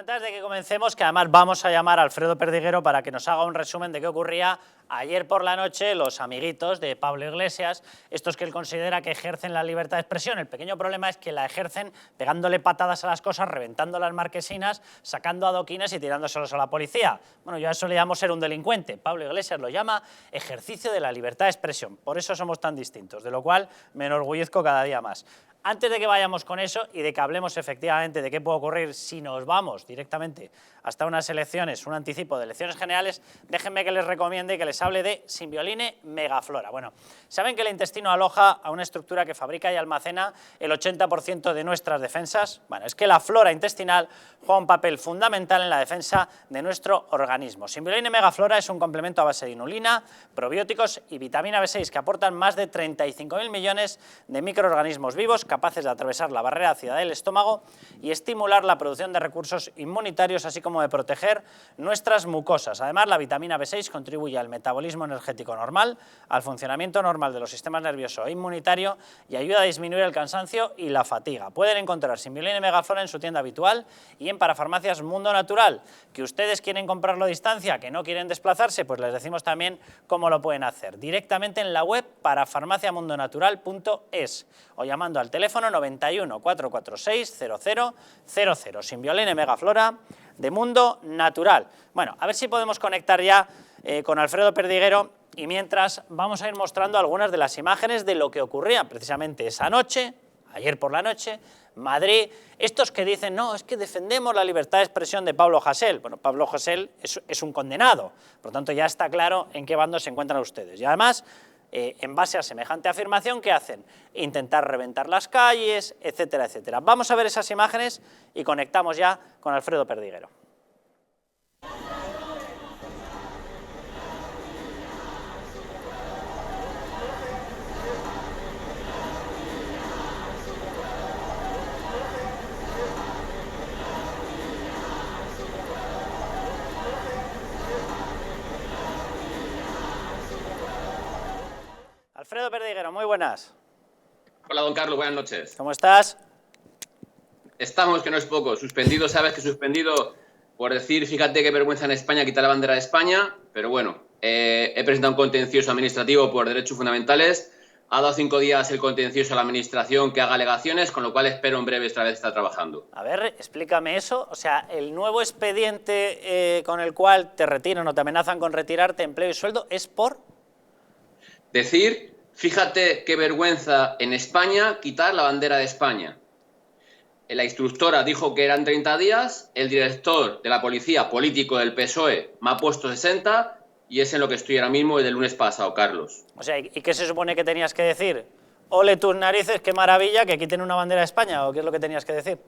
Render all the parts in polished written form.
antes de que comencemos, que además vamos a llamar a Alfredo Perdiguero para que nos haga un resumen de qué ocurría ayer por la noche los amiguitos de Pablo Iglesias, estos que él considera que ejercen la libertad de expresión. El pequeño problema es que la ejercen pegándole patadas a las cosas, reventando las marquesinas, sacando adoquines y tirándoselos a la policía. Bueno, yo a eso le llamo ser un delincuente. Pablo Iglesias lo llama ejercicio de la libertad de expresión. Por eso somos tan distintos, de lo cual me enorgullezco cada día más. Antes de que vayamos con eso y de que hablemos efectivamente de qué puede ocurrir si nos vamos directamente hasta unas elecciones, un anticipo de elecciones generales, déjenme que les recomiende y que les hable de Simbioline Megaflora. Bueno, saben que el intestino aloja a una estructura que fabrica y almacena el 80% de nuestras defensas. Bueno, es que la flora intestinal juega un papel fundamental en la defensa de nuestro organismo. Simbioline Megaflora es un complemento a base de inulina, probióticos y vitamina B6 que aportan más de 35.000 millones de microorganismos vivos capaces de atravesar la barrera ácida del estómago y estimular la producción de recursos inmunitarios, así como de proteger nuestras mucosas. Además, la vitamina B6 contribuye al metabolismo energético normal, al funcionamiento normal de los sistemas nervioso e inmunitario y ayuda a disminuir el cansancio y la fatiga. Pueden encontrar Simbioline Megaflora en su tienda habitual y en Parafarmacias Mundo Natural. Que ustedes quieren comprarlo a distancia, que no quieren desplazarse, pues les decimos también cómo lo pueden hacer. Directamente en la web parafarmaciamundonatural.es o llamando al teléfono 91 446 0000. Simbioline Megaflora de Mundo Natural. Bueno, a ver si podemos conectar ya con Alfredo Perdiguero y mientras vamos a ir mostrando algunas de las imágenes de lo que ocurría precisamente esa noche, ayer por la noche, Madrid. Estos que dicen, no, es que defendemos la libertad de expresión de Pablo Hasél. Bueno, Pablo Hasél es un condenado, por lo tanto ya está claro en qué bando se encuentran ustedes. Y además, en base a semejante afirmación, ¿qué hacen? Intentar reventar las calles, etcétera, etcétera. Vamos a ver esas imágenes y conectamos ya con Alfredo Perdiguero. Alfredo Perdiguero, muy buenas. Hola, don Carlos, buenas noches. ¿Cómo estás? Estamos, que no es poco. Suspendido, sabes que suspendido por decir, fíjate qué vergüenza en España quitar la bandera de España, pero bueno, he presentado un contencioso administrativo por derechos fundamentales. Ha dado 5 días el contencioso a la administración que haga alegaciones, con lo cual espero en breve esta vez estar trabajando. A ver, explícame eso. O sea, el nuevo expediente con el cual te retiran o te amenazan con retirarte empleo y sueldo es por... Decir, fíjate qué vergüenza en España quitar la bandera de España. La instructora dijo que eran 30 días, el director de la policía político del PSOE me ha puesto 60 y es en lo que estoy ahora mismo desde el lunes pasado, Carlos. O sea, ¿y qué se supone que tenías que decir? Ole tus narices, qué maravilla que quiten una bandera de España, ¿o qué es lo que tenías que decir?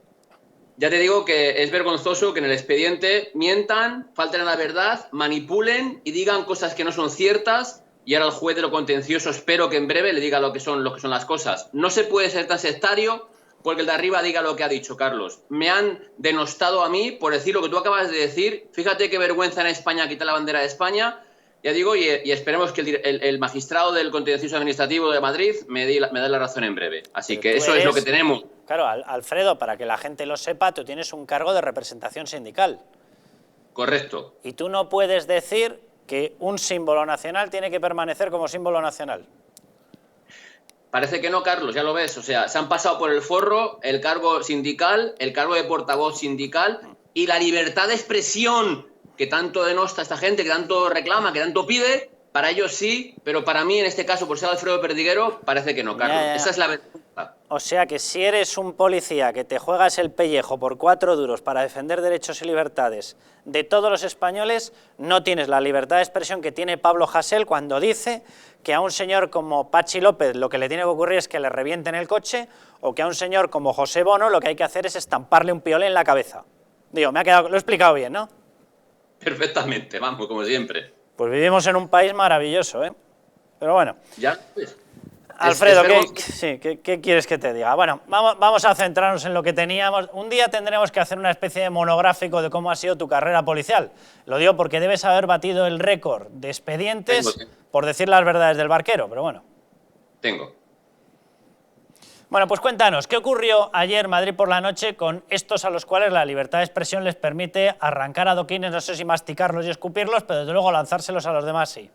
Ya te digo que es vergonzoso que en el expediente mientan, falten a la verdad, manipulen y digan cosas que no son ciertas. Y ahora el juez de lo contencioso espero que en breve le diga lo que son las cosas. No se puede ser tan sectario porque el de arriba diga lo que ha dicho, Carlos. Me han denostado a mí por decir lo que tú acabas de decir. Fíjate qué vergüenza en España quitar la bandera de España. Ya digo, y esperemos que el magistrado del contencioso administrativo de Madrid me dé la razón en breve. Así que eso es lo que tenemos. Claro, Alfredo, para que la gente lo sepa, tú tienes un cargo de representación sindical. Correcto. Y tú no puedes decir que un símbolo nacional tiene que permanecer como símbolo nacional. Parece que no, Carlos, ya lo ves. O sea, se han pasado por el forro el cargo sindical, el cargo de portavoz sindical y la libertad de expresión que tanto denosta esta gente, que tanto reclama, que tanto pide. Para ellos sí, pero para mí, en este caso, por ser Alfredo Perdiguero, parece que no, Carlos. Esa es la verdad. O sea que si eres un policía que te juegas el pellejo por 4 duros para defender derechos y libertades de todos los españoles, no tienes la libertad de expresión que tiene Pablo Hasél cuando dice que a un señor como Pachi López lo que le tiene que ocurrir es que le revienten el coche, o que a un señor como José Bono lo que hay que hacer es estamparle un piolé en la cabeza. Digo, lo he explicado bien, ¿no? Perfectamente, vamos, como siempre. Pues vivimos en un país maravilloso, ¿eh? Pero bueno. Ya, pues. Alfredo, ¿qué quieres que te diga? Bueno, vamos a centrarnos en lo que teníamos. Un día tendremos que hacer una especie de monográfico de cómo ha sido tu carrera policial. Lo digo porque debes haber batido el récord de expedientes por decir las verdades del barquero, pero bueno. Tengo. Bueno, pues cuéntanos, ¿qué ocurrió ayer en Madrid por la noche con estos a los cuales la libertad de expresión les permite arrancar adoquines, no sé si masticarlos y escupirlos, pero desde luego lanzárselos a los demás sí?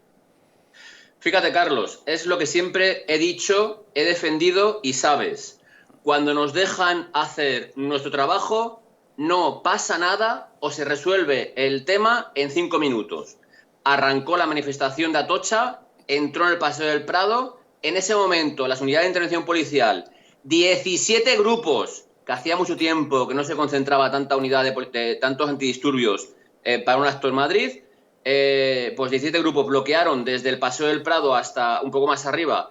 Fíjate, Carlos, es lo que siempre he dicho, he defendido y sabes. Cuando nos dejan hacer nuestro trabajo, no pasa nada o se resuelve el tema en 5 minutos. Arrancó la manifestación de Atocha, entró en el Paseo del Prado. En ese momento, las unidades de intervención policial, 17 grupos, que hacía mucho tiempo que no se concentraba tanta unidad de tantos antidisturbios para un acto en Madrid, pues 17 grupos bloquearon desde el Paseo del Prado hasta un poco más arriba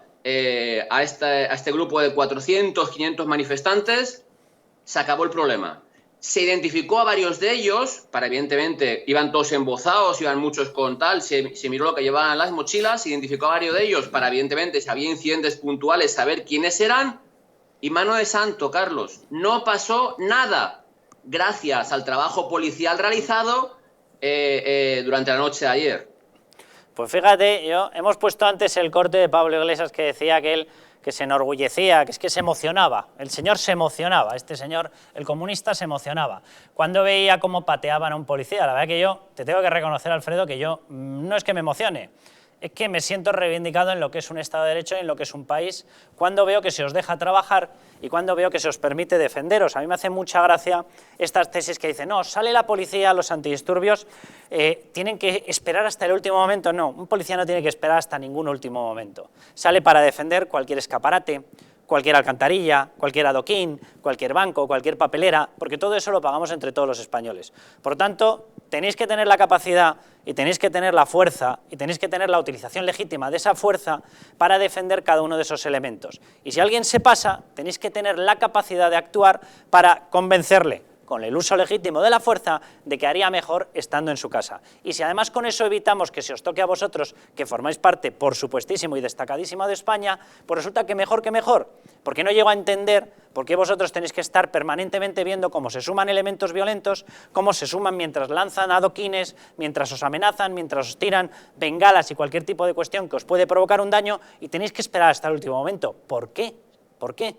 a este grupo de 400, 500 manifestantes. Se acabó el problema. Se identificó a varios de ellos, evidentemente iban todos embozados, iban muchos con tal, se miró lo que llevaban en las mochilas, se identificó a varios de ellos para, evidentemente, si había incidentes puntuales, saber quiénes eran. Y mano de santo, Carlos, no pasó nada gracias al trabajo policial realizado durante la noche de ayer. Pues fíjate, hemos puesto antes el corte de Pablo Iglesias que decía que él que se enorgullecía, que es que se emocionaba, el señor se emocionaba, este señor, el comunista, se emocionaba cuando veía cómo pateaban a un policía. La verdad que yo te tengo que reconocer, Alfredo, que yo no es que me emocione, es que me siento reivindicado en lo que es un Estado de Derecho y en lo que es un país, cuando veo que se os deja trabajar y cuando veo que se os permite defenderos. A mí me hace mucha gracia estas tesis que dicen, no, sale la policía, los antidisturbios, tienen que esperar hasta el último momento. No, un policía no tiene que esperar hasta ningún último momento. Sale para defender cualquier escaparate, cualquier alcantarilla, cualquier adoquín, cualquier banco, cualquier papelera, porque todo eso lo pagamos entre todos los españoles. Por tanto, tenéis que tener la capacidad y tenéis que tener la fuerza y tenéis que tener la utilización legítima de esa fuerza para defender cada uno de esos elementos. Y si alguien se pasa, tenéis que tener la capacidad de actuar para convencerle, con el uso legítimo de la fuerza, de que haría mejor estando en su casa. Y si además con eso evitamos que se os toque a vosotros, que formáis parte, por supuestísimo y destacadísimo de España, pues resulta que mejor, porque no llego a entender por qué vosotros tenéis que estar permanentemente viendo cómo se suman elementos violentos, cómo se suman mientras lanzan adoquines, mientras os amenazan, mientras os tiran bengalas y cualquier tipo de cuestión que os puede provocar un daño, y tenéis que esperar hasta el último momento. ¿Por qué? ¿Por qué?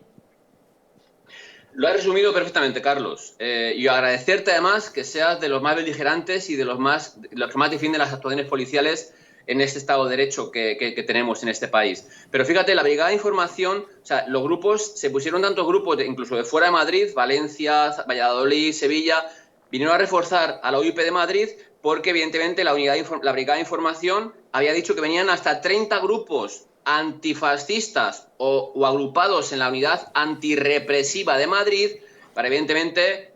Lo has resumido perfectamente, Carlos. Y agradecerte además que seas de los más beligerantes y de los que más defienden las actuaciones policiales en este Estado de Derecho que tenemos en este país. Pero fíjate, la Brigada de Información, o sea, los grupos, se pusieron tantos grupos, incluso de fuera de Madrid, Valencia, Valladolid, Sevilla, vinieron a reforzar a la UIP de Madrid porque evidentemente la Brigada de Información había dicho que venían hasta 30 grupos antifascistas o agrupados en la unidad antirrepresiva de Madrid para, evidentemente,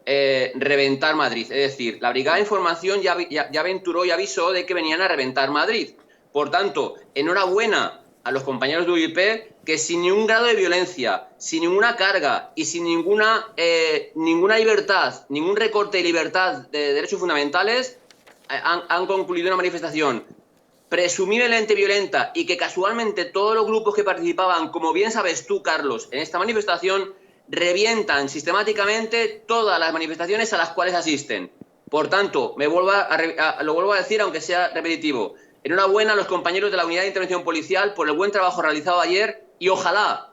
reventar Madrid. Es decir, la Brigada de Información ya aventuró y avisó de que venían a reventar Madrid. Por tanto, enhorabuena a los compañeros de UIP que sin ningún grado de violencia, sin ninguna carga y sin ninguna libertad, ningún recorte de libertad de derechos fundamentales, han concluido una manifestación presumiblemente violenta y que casualmente todos los grupos que participaban, como bien sabes tú, Carlos, en esta manifestación, revientan sistemáticamente todas las manifestaciones a las cuales asisten. Por tanto, lo vuelvo a decir, aunque sea repetitivo, enhorabuena a los compañeros de la Unidad de Intervención Policial por el buen trabajo realizado ayer y ojalá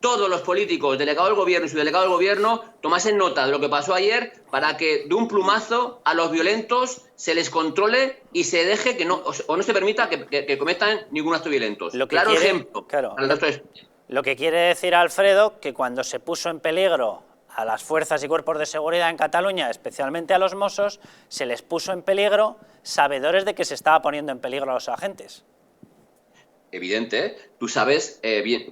todos los políticos, delegados del gobierno y subdelegados del gobierno, tomasen nota de lo que pasó ayer para que de un plumazo a los violentos se les controle y se deje que no se permita que cometan ningún acto violento. Claro ejemplo. Claro, lo que quiere decir, Alfredo, que cuando se puso en peligro a las fuerzas y cuerpos de seguridad en Cataluña, especialmente a los Mossos, se les puso en peligro sabedores de que se estaba poniendo en peligro a los agentes. Evidente, tú sabes,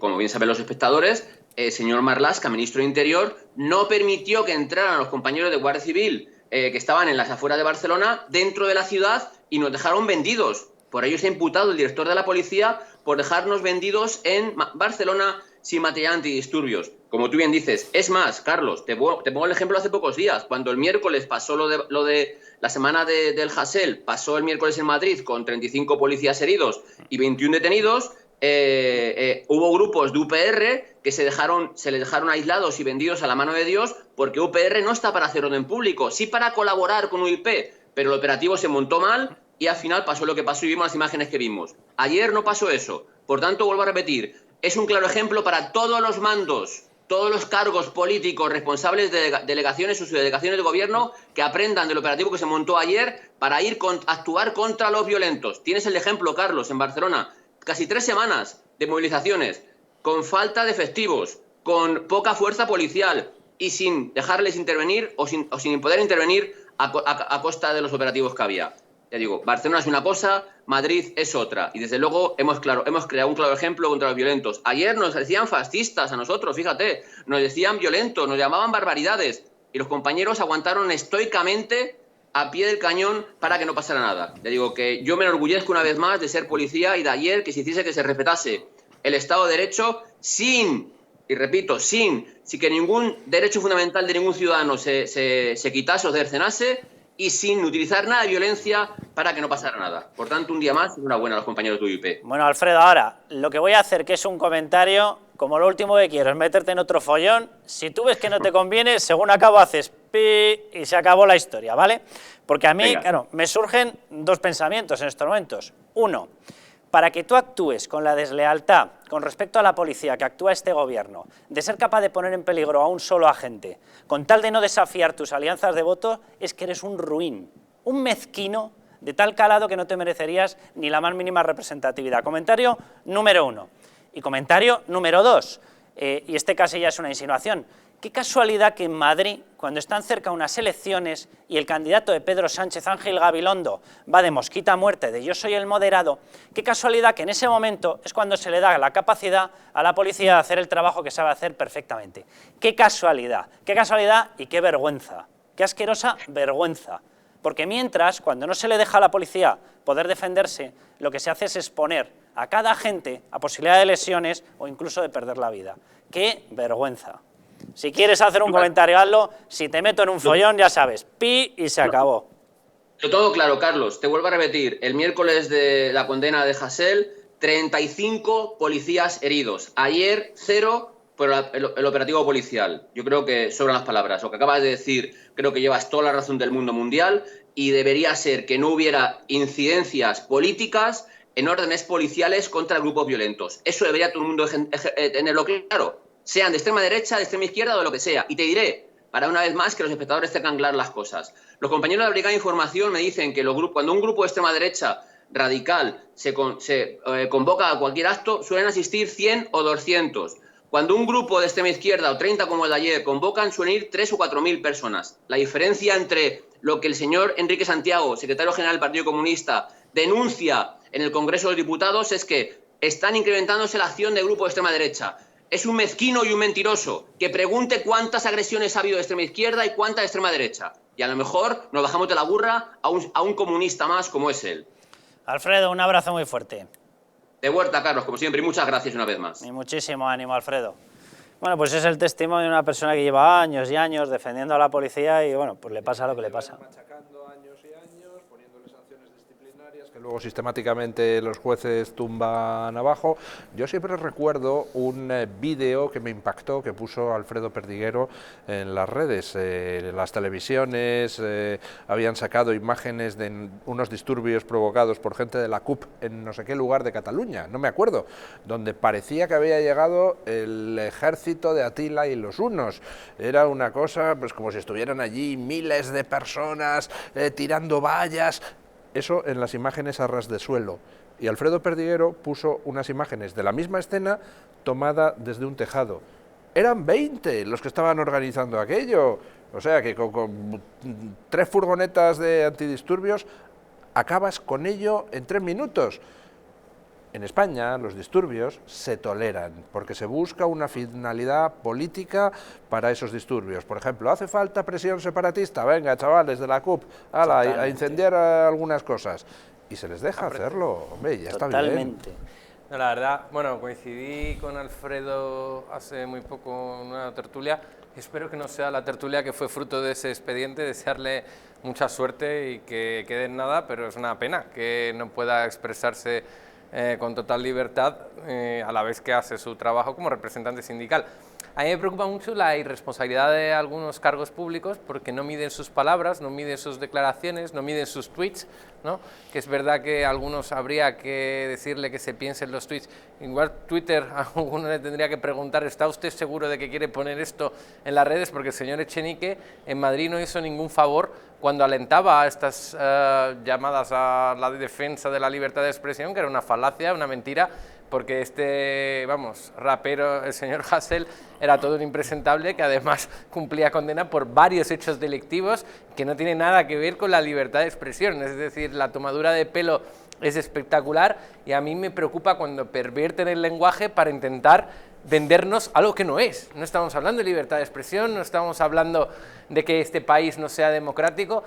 como bien saben los espectadores, el señor Marlaska, ministro de Interior, no permitió que entraran los compañeros de Guardia Civil que estaban en las afueras de Barcelona dentro de la ciudad y nos dejaron vendidos. Por ello se ha imputado el director de la policía por dejarnos vendidos en Barcelona sin material antidisturbios. Como tú bien dices, es más, Carlos, te pongo el ejemplo hace pocos días, cuando el miércoles pasó lo de la semana del Hasél, pasó el miércoles en Madrid con 35 policías heridos y 21 detenidos, hubo grupos de UPR que se les dejaron aislados y vendidos a la mano de Dios porque UPR no está para hacer orden público, sí para colaborar con UIP, pero el operativo se montó mal y al final pasó lo que pasó y vimos las imágenes que vimos. Ayer no pasó eso. Por tanto, vuelvo a repetir, es un claro ejemplo para todos los mandos, todos los cargos políticos responsables de delegaciones o subdelegaciones de gobierno que aprendan del operativo que se montó ayer para actuar contra los violentos. Tienes el ejemplo, Carlos, en Barcelona, casi 3 semanas de movilizaciones, con falta de efectivos, con poca fuerza policial y sin dejarles intervenir o sin poder intervenir a costa de los operativos que había. Ya digo, Barcelona es una cosa, Madrid es otra. Y desde luego hemos creado un claro ejemplo contra los violentos. Ayer nos decían fascistas a nosotros, fíjate, nos decían violentos, nos llamaban barbaridades. Y los compañeros aguantaron estoicamente a pie del cañón para que no pasara nada. Ya digo que yo me enorgullezco una vez más de ser policía y de ayer que se hiciese que se respetase el Estado de Derecho sin, y repito, sin que ningún derecho fundamental de ningún ciudadano se quitase o cercenase, y sin utilizar nada de violencia para que no pasara nada. Por tanto, un día más, enhorabuena a los compañeros de UIP. Bueno, Alfredo, ahora, lo que voy a hacer, que es un comentario, como lo último que quiero es meterte en otro follón, si tú ves que no te conviene, según acabo haces pi y se acabó la historia, ¿vale? Porque a mí, Venga. claro, me surgen 2 pensamientos en estos momentos. Uno, para que tú actúes con la deslealtad con respecto a la policía que actúa este gobierno, de ser capaz de poner en peligro a un solo agente, con tal de no desafiar tus alianzas de voto, es que eres un ruin, un mezquino de tal calado que no te merecerías ni la más mínima representatividad. Comentario número 1. Y comentario número 2, y este casi ya es una insinuación. Qué casualidad que en Madrid, cuando están cerca unas elecciones y el candidato de Pedro Sánchez, Ángel Gabilondo, va de mosquita a muerte, de yo soy el moderado, qué casualidad que en ese momento es cuando se le da la capacidad a la policía de hacer el trabajo que sabe hacer perfectamente. Qué casualidad y qué vergüenza, qué asquerosa vergüenza. Porque mientras, cuando no se le deja a la policía poder defenderse, lo que se hace es exponer a cada agente a posibilidad de lesiones o incluso de perder la vida. ¡Qué vergüenza! Si quieres hacer un comentario, hazlo. Si te meto en un follón, ya sabes, pi y se acabó. Lo tengo claro, Carlos. Te vuelvo a repetir. El miércoles de la condena de Hasél, 35 policías heridos. Ayer, 0 por el operativo policial. Yo creo que sobran las palabras. Lo que acabas de decir, creo que llevas toda la razón del mundo mundial y debería ser que no hubiera incidencias políticas en órdenes policiales contra grupos violentos. Eso debería todo el mundo tenerlo claro. Sean de extrema derecha, de extrema izquierda o de lo que sea. Y te diré, para una vez más, que los espectadores tengan claras las cosas. Los compañeros de la Brigada de Información me dicen que cuando un grupo de extrema derecha radical se convoca a cualquier acto, suelen asistir 100 o 200. Cuando un grupo de extrema izquierda o 30 como el de ayer convocan, suelen ir 3 o 4.000 personas. La diferencia entre lo que el señor Enrique Santiago, secretario general del Partido Comunista, denuncia en el Congreso de los Diputados es que están incrementándose la acción de grupos de extrema derecha. Es un mezquino y un mentiroso que pregunte cuántas agresiones ha habido de extrema izquierda y cuántas de extrema derecha. Y a lo mejor nos bajamos de la burra a un comunista más como es él. Alfredo, un abrazo muy fuerte. De vuelta, Carlos, como siempre, y muchas gracias una vez más. Y muchísimo ánimo, Alfredo. Bueno, pues es el testimonio de una persona que lleva años y años defendiendo a la policía y, bueno, pues le pasa lo que le pasa. Machacando años y años, poniéndole sanciones disciplinarias que luego sistemáticamente los jueces tumban abajo. Yo siempre recuerdo un vídeo que me impactó, que puso Alfredo Perdiguero en las redes. Las televisiones habían sacado imágenes de unos disturbios provocados por gente de la CUP en no sé qué lugar de Cataluña, no me acuerdo, donde parecía que había llegado el ejército de Atila y los hunos. Era una cosa pues como si estuvieran allí miles de personas tirando vallas. Eso en las imágenes a ras de suelo. Y Alfredo Perdiguero puso unas imágenes de la misma escena tomada desde un tejado. Eran 20 los que estaban organizando aquello. O sea que con 3 furgonetas de antidisturbios acabas con ello en 3 minutos. En España los disturbios se toleran porque se busca una finalidad política para esos disturbios. Por ejemplo, ¿hace falta presión separatista? Venga, chavales de la CUP, a incendiar algunas cosas. Y se les deja hacerlo, hombre, ya está bien. Totalmente. No, la verdad, bueno, coincidí con Alfredo hace muy poco en una tertulia. Espero que no sea la tertulia que fue fruto de ese expediente, desearle mucha suerte y que quede en nada, pero es una pena que no pueda expresarse con total libertad a la vez que hace su trabajo como representante sindical. A mí me preocupa mucho la irresponsabilidad de algunos cargos públicos porque no miden sus palabras, no miden sus declaraciones, no miden sus tweets, ¿no? Que es verdad que a algunos habría que decirle que se piensen los tweets. Igual Twitter a alguno le tendría que preguntar, ¿está usted seguro de que quiere poner esto en las redes? Porque el señor Echenique en Madrid no hizo ningún favor cuando alentaba a estas llamadas a la defensa de la libertad de expresión, que era una falacia, una mentira, porque rapero, el señor Hasél, era todo un impresentable que además cumplía condena por varios hechos delictivos que no tienen nada que ver con la libertad de expresión. Es decir, la tomadura de pelo es espectacular y a mí me preocupa cuando pervierten el lenguaje para intentar vendernos algo que no es. No estamos hablando de libertad de expresión, no estamos hablando de que este país no sea democrático.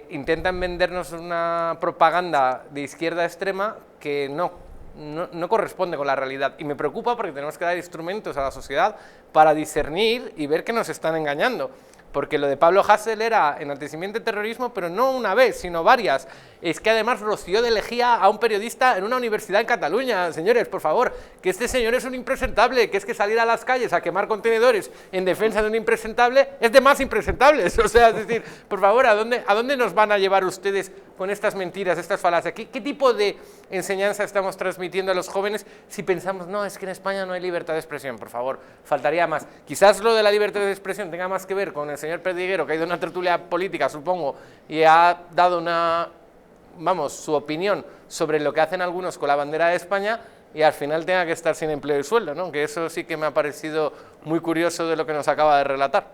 Intentan vendernos una propaganda de izquierda extrema que no corresponde con la realidad, y me preocupa porque tenemos que dar instrumentos a la sociedad para discernir y ver que nos están engañando, porque lo de Pablo Hasél era enaltecimiento de terrorismo, pero no una vez, sino varias. Es que además roció de lejía a un periodista en una universidad en Cataluña. Señores, por favor, que este señor es un impresentable, que es que salir a las calles a quemar contenedores en defensa de un impresentable es de más impresentables. O sea, es decir, por favor, ¿a dónde nos van a llevar ustedes con estas mentiras, estas falacias? ¿Qué tipo de enseñanza estamos transmitiendo a los jóvenes si pensamos, no, es que en España no hay libertad de expresión? Por favor, faltaría más. Quizás lo de la libertad de expresión tenga más que ver con el señor Perdiguero, que ha ido a una tertulia política, supongo, y ha dado su opinión sobre lo que hacen algunos con la bandera de España, y al final tenga que estar sin empleo y sueldo, ¿no? Que eso sí que me ha parecido muy curioso de lo que nos acaba de relatar.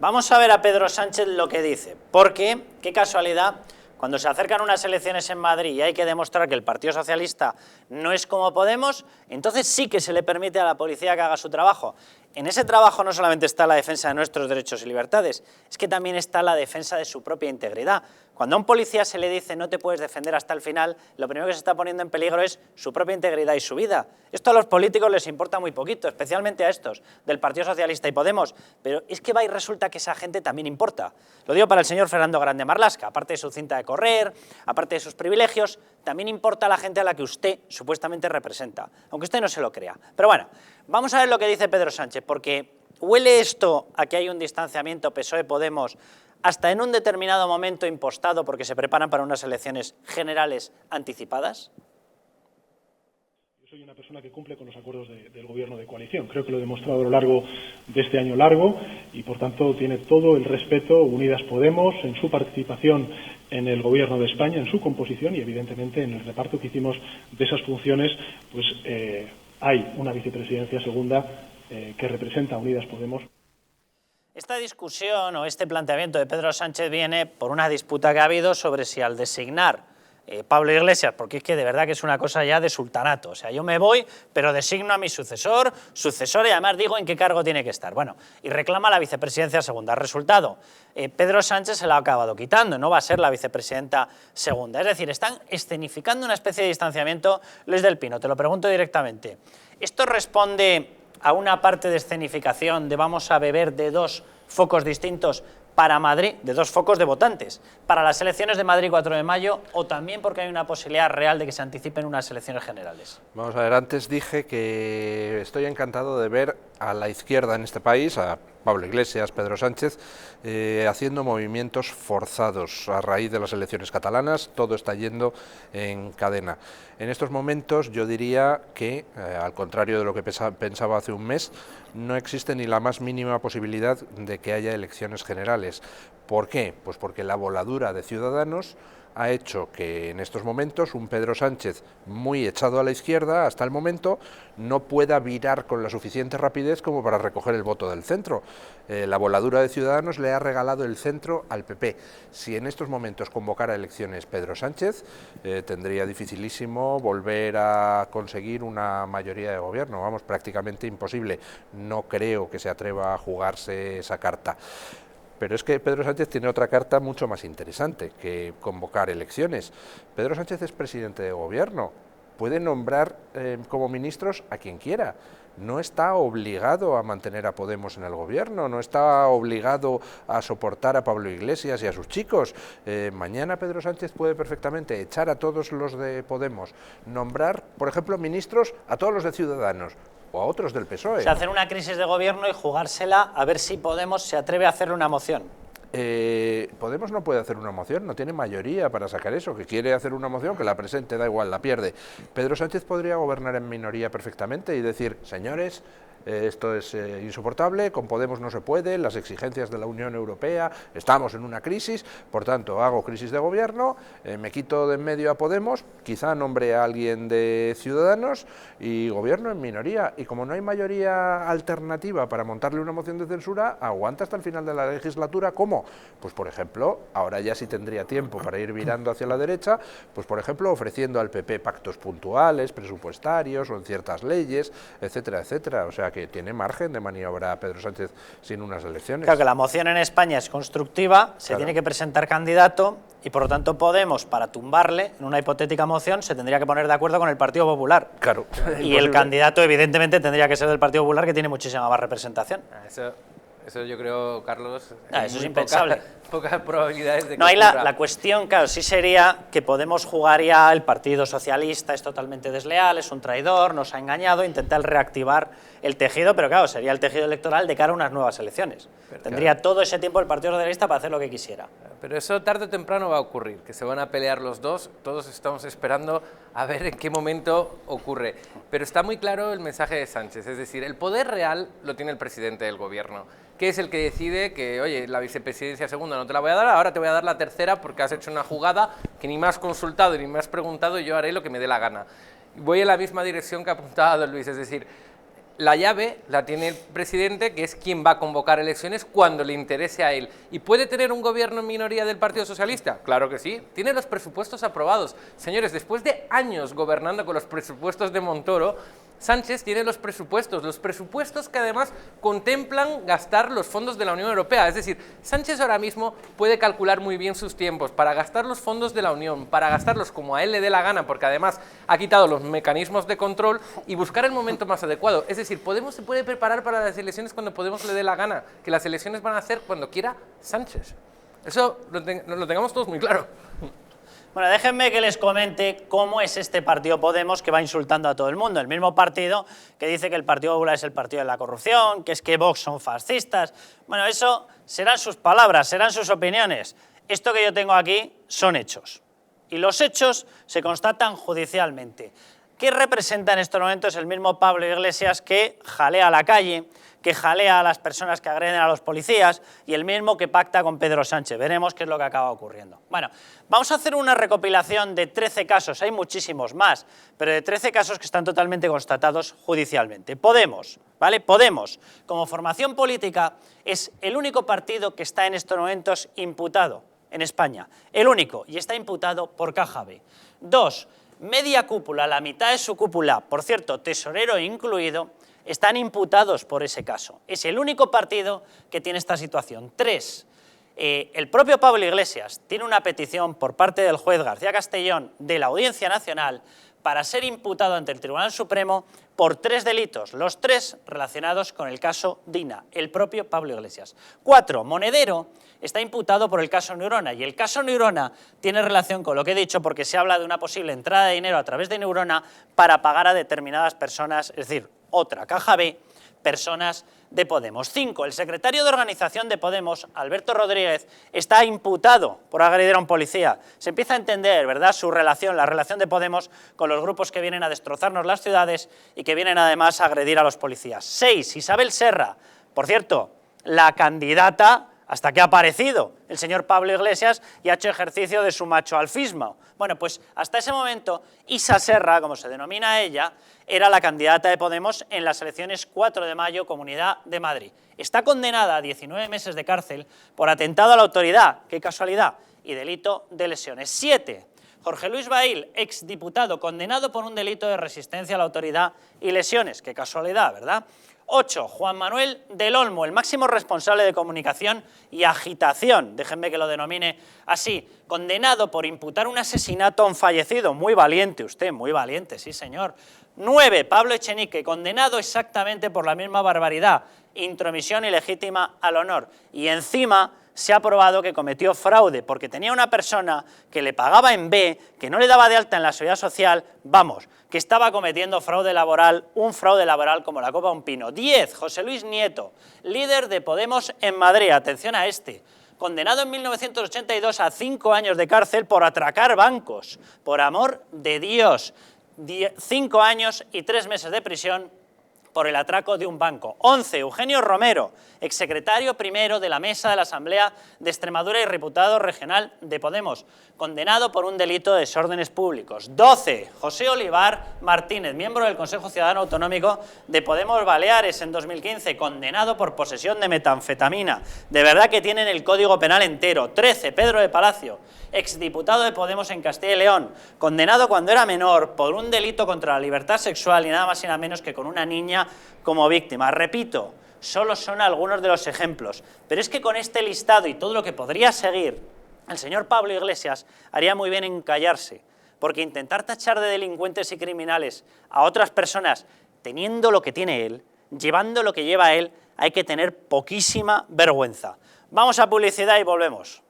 Vamos a ver a Pedro Sánchez lo que dice, porque, qué casualidad, cuando se acercan unas elecciones en Madrid y hay que demostrar que el Partido Socialista no es como Podemos, entonces sí que se le permite a la policía que haga su trabajo. En ese trabajo no solamente está la defensa de nuestros derechos y libertades, es que también está la defensa de su propia integridad. Cuando a un policía se le dice no te puedes defender hasta el final, lo primero que se está poniendo en peligro es su propia integridad y su vida. Esto a los políticos les importa muy poquito, especialmente a estos, del Partido Socialista y Podemos, pero es que va y resulta que esa gente también importa. Lo digo para el señor Fernando Grande Marlaska, aparte de su cinta de correr, aparte de sus privilegios, también importa a la gente a la que usted supuestamente representa, aunque usted no se lo crea. Pero bueno, vamos a ver lo que dice Pedro Sánchez, porque huele esto a que hay un distanciamiento PSOE-Podemos hasta en un determinado momento impostado porque se preparan para unas elecciones generales anticipadas. Yo soy una persona que cumple con los acuerdos del gobierno de coalición. Creo que lo he demostrado a lo largo de este año largo y, por tanto, tiene todo el respeto Unidas Podemos en su participación en el gobierno de España, en su composición y, evidentemente, en el reparto que hicimos de esas funciones, pues hay una vicepresidencia segunda que representa a Unidas Podemos. Esta discusión o este planteamiento de Pedro Sánchez viene por una disputa que ha habido sobre si al designar Pablo Iglesias, porque es que de verdad que es una cosa ya de sultanato, o sea, yo me voy, pero designo a mi sucesor y además digo en qué cargo tiene que estar. Bueno, y reclama la vicepresidencia segunda. Resultado, Pedro Sánchez se la ha acabado quitando, no va a ser la vicepresidenta segunda. Es decir, están escenificando una especie de distanciamiento. Luis del Pino, te lo pregunto directamente. ¿Esto responde a una parte de escenificación de vamos a beber de dos focos distintos para Madrid, de dos focos de votantes, para las elecciones de Madrid 4 de mayo, o también porque hay una posibilidad real de que se anticipen unas elecciones generales? Vamos a ver, antes dije que estoy encantado de ver a la izquierda en este país, a Pablo Iglesias, Pedro Sánchez, haciendo movimientos forzados a raíz de las elecciones catalanas. Todo está yendo en cadena. En estos momentos yo diría que, al contrario de lo que pensaba hace un mes, no existe ni la más mínima posibilidad de que haya elecciones generales. ¿Por qué? Pues porque la voladura de Ciudadanos ha hecho que en estos momentos un Pedro Sánchez muy echado a la izquierda hasta el momento no pueda virar con la suficiente rapidez como para recoger el voto del centro. La voladura de Ciudadanos le ha regalado el centro al PP. Si en estos momentos convocara elecciones Pedro Sánchez, tendría dificilísimo volver a conseguir una mayoría de gobierno, vamos, prácticamente imposible. No creo que se atreva a jugarse esa carta. Pero es que Pedro Sánchez tiene otra carta mucho más interesante que convocar elecciones. Pedro Sánchez es presidente de gobierno, puede nombrar como ministros a quien quiera. No está obligado a mantener a Podemos en el gobierno, no está obligado a soportar a Pablo Iglesias y a sus chicos. Mañana Pedro Sánchez puede perfectamente echar a todos los de Podemos, nombrar, por ejemplo, ministros a todos los de Ciudadanos. o a otros del PSOE. O sea, hacer una crisis de gobierno y jugársela a ver si Podemos se atreve a hacerle una moción. Podemos no puede hacer una moción, no tiene mayoría para sacar eso, que quiere hacer una moción, que la presente, da igual, la pierde. Pedro Sánchez podría gobernar en minoría perfectamente y decir, señores, esto es insoportable, con Podemos no se puede, las exigencias de la Unión Europea, estamos en una crisis, por tanto hago crisis de gobierno, me quito de en medio a Podemos, quizá nombre a alguien de Ciudadanos y gobierno en minoría. Y como no hay mayoría alternativa para montarle una moción de censura, aguanta hasta el final de la legislatura. ¿Cómo? Pues por ejemplo, ahora ya sí tendría tiempo para ir virando hacia la derecha, pues por ejemplo ofreciendo al PP pactos puntuales, presupuestarios o en ciertas leyes, etcétera, etcétera. O sea que tiene margen de maniobra Pedro Sánchez sin unas elecciones. Claro que la moción en España es constructiva, se tiene que presentar candidato y por lo tanto Podemos, para tumbarle en una hipotética moción, se tendría que poner de acuerdo con el Partido Popular. Claro. Y el candidato evidentemente tendría que ser del Partido Popular, que tiene muchísima más representación. Eso yo creo, Carlos, eso es impensable. Pocas probabilidades de que No hay ocurra. la cuestión, claro, sí sería que Podemos jugaría el Partido Socialista, es totalmente desleal, es un traidor, nos ha engañado, intentar reactivar el tejido, pero claro, sería el tejido electoral de cara a unas nuevas elecciones. Tendría todo ese tiempo el Partido Socialista para hacer lo que quisiera. Pero eso tarde o temprano va a ocurrir, que se van a pelear los dos, todos estamos esperando a ver en qué momento ocurre. Pero está muy claro el mensaje de Sánchez, es decir, el poder real lo tiene el presidente del gobierno, que es el que decide que, oye, la vicepresidencia segunda no te la voy a dar, ahora te voy a dar la tercera porque has hecho una jugada que ni me has consultado ni me has preguntado y yo haré lo que me dé la gana. Voy en la misma dirección que apuntaba don Luis, es decir, la llave la tiene el presidente, que es quien va a convocar elecciones cuando le interese a él. ¿Y puede tener un gobierno en minoría del Partido Socialista? Claro que sí. Tiene los presupuestos aprobados. Señores, después de años gobernando con los presupuestos de Montoro, Sánchez tiene los presupuestos que además contemplan gastar los fondos de la Unión Europea. Es decir, Sánchez ahora mismo puede calcular muy bien sus tiempos para gastar los fondos de la Unión, para gastarlos como a él le dé la gana, porque además ha quitado los mecanismos de control y buscar el momento más adecuado. Es decir, Podemos se puede preparar para las elecciones cuando Podemos le dé la gana, que las elecciones van a hacer cuando quiera Sánchez. Eso lo tengamos todos muy claro. Bueno, déjenme que les comente cómo es este partido Podemos que va insultando a todo el mundo. El mismo partido que dice que el Partido Popular es el partido de la corrupción, que es que Vox son fascistas. Bueno, eso serán sus palabras, serán sus opiniones. Esto que yo tengo aquí son hechos. Y los hechos se constatan judicialmente. ¿Qué representa en estos momentos el mismo Pablo Iglesias que jalea a la calle, que jalea a las personas que agreden a los policías y el mismo que pacta con Pedro Sánchez? Veremos qué es lo que acaba ocurriendo. Bueno, vamos a hacer una recopilación de 13 casos, hay muchísimos más, pero de 13 casos que están totalmente constatados judicialmente. Podemos, ¿vale? Podemos, como formación política, es el único partido que está en estos momentos imputado en España. El único, y está imputado por Caja B. 2. Media cúpula, la mitad de su cúpula, por cierto, tesorero incluido, están imputados por ese caso. Es el único partido que tiene esta situación. 3. El propio Pablo Iglesias tiene una petición por parte del juez García Castellón de la Audiencia Nacional para ser imputado ante el Tribunal Supremo por 3 delitos, los 3 relacionados con el caso Dina, el propio Pablo Iglesias. 4. Monedero está imputado por el caso Neurona, y el caso Neurona tiene relación con lo que he dicho porque se habla de una posible entrada de dinero a través de Neurona para pagar a determinadas personas, es decir, otra Caja B, personas de Podemos. 5. El secretario de organización de Podemos, Alberto Rodríguez, está imputado por agredir a un policía. Se empieza a entender, ¿verdad?, su relación, la relación de Podemos con los grupos que vienen a destrozarnos las ciudades y que vienen además a agredir a los policías. 6. Isabel Serra, por cierto, la candidata hasta que ha aparecido el señor Pablo Iglesias y ha hecho ejercicio de su machoalfismo. Bueno, pues hasta ese momento Isa Serra, como se denomina ella, era la candidata de Podemos en las elecciones 4 de mayo, Comunidad de Madrid. Está condenada a 19 meses de cárcel por atentado a la autoridad, qué casualidad, y delito de lesiones. 7. Jorge Luis Bail, exdiputado, condenado por un delito de resistencia a la autoridad y lesiones, qué casualidad, ¿verdad? 8. Juan Manuel del Olmo, el máximo responsable de comunicación y agitación, déjenme que lo denomine así, condenado por imputar un asesinato a un fallecido. Muy valiente usted, muy valiente, sí señor. 9. Pablo Echenique, condenado exactamente por la misma barbaridad, intromisión ilegítima al honor. Y encima se ha probado que cometió fraude, porque tenía una persona que le pagaba en B, que no le daba de alta en la Seguridad Social, vamos, que estaba cometiendo fraude laboral, un fraude laboral como la copa de un pino. 10, José Luis Nieto, líder de Podemos en Madrid, atención a este, condenado en 1982 a 5 años de cárcel por atracar bancos, por amor de Dios, 5 años y 3 meses de prisión por el atraco de un banco. 11, Eugenio Romero, exsecretario primero de la Mesa de la Asamblea de Extremadura y diputado regional de Podemos, condenado por un delito de desórdenes públicos. 12, José Olivar Martínez, miembro del Consejo Ciudadano Autonómico de Podemos Baleares en 2015, condenado por posesión de metanfetamina. De verdad que tienen el Código Penal entero. 13, Pedro de Palacio, exdiputado de Podemos en Castilla y León, condenado cuando era menor por un delito contra la libertad sexual y nada más y nada menos que con una niña como víctima. Repito, solo son algunos de los ejemplos, pero es que con este listado y todo lo que podría seguir, el señor Pablo Iglesias haría muy bien en callarse, porque intentar tachar de delincuentes y criminales a otras personas teniendo lo que tiene él, llevando lo que lleva él, hay que tener poquísima vergüenza. Vamos a publicidad y volvemos.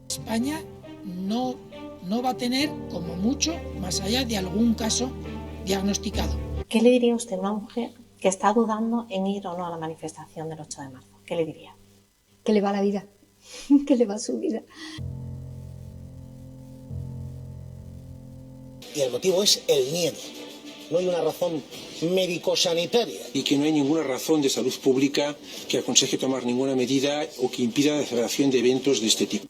España no va a tener, como mucho, más allá de algún caso diagnosticado. ¿Qué le diría usted a una mujer que está dudando en ir o no a la manifestación del 8 de marzo? ¿Qué le diría? Que le va la vida, que le va su vida. Y el motivo es el miedo. No hay una razón médico-sanitaria. Y que no hay ninguna razón de salud pública que aconseje tomar ninguna medida o que impida la celebración de eventos de este tipo.